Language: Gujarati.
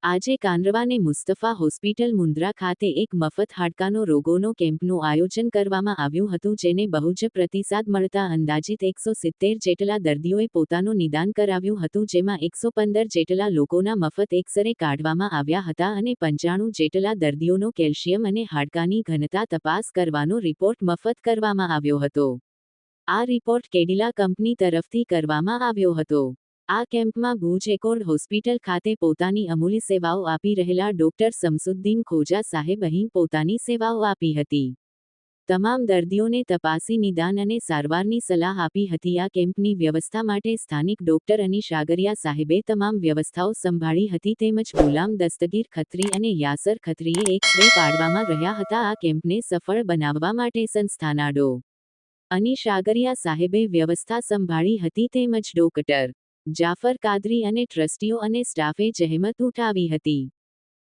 આજે કાનરવાને મુસ્તફા હોસ્પિટલ મુન્દ્રા ખાતે એક મફત હાડકાનો રોગોનો કેમ્પનું આયોજન કરવામાં આવ્યું હતું, જેને બહુ જ પ્રતિસાદ મળતા અંદાજિત 170 જેટલા દર્દીઓએ પોતાનું નિદાન કરાવ્યું હતું, જેમાં 115 જેટલા લોકોના મફત એક્સરે કાઢવામાં આવ્યા હતા અને 95 જેટલા દર્દીઓનો કેલ્શિયમ અને હાડકાની ઘનતા તપાસ કરવાનો રિપોર્ટ મફત કરવામાં આવ્યો હતો. આ રિપોર્ટ કેડિલા કંપની તરફથી કરવામાં આવ્યો હતો. આ કેમ્પમાં ભુજ એકોર્ડ હોસ્પિટલ ખાતે પોતાની અમૂલ્ય સેવાઓ આપી રહેલા ડોક્ટર શમસુદ્દીન ખોજા સાહેબ અહીં પોતાની સેવાઓ આપી હતી. તમામ દર્દીઓને તપાસી નિદાન અને સારવારની સલાહ આપી હતી. આ કેમ્પની વ્યવસ્થા માટે સ્થાનિક ડોક્ટર અનીશ આગરિયા સાહેબે તમામ વ્યવસ્થાઓ સંભાળી હતી, તેમજ ગુલામ દસ્તગીર ખત્રી અને યાસર ખત્રીએ એક્સ-રે પાડવામાં રહ્યા હતા. આ કેમ્પને સફળ બનાવવા માટે સંસ્થાના ડો. અનીશ આગરિયા સાહેબે વ્યવસ્થા સંભાળી હતી, તેમજ ડોક્ટર જાફર કાદરી અને ટ્રસ્ટીઓ અને સ્ટાફે જહેમત ઉઠાવી હતી.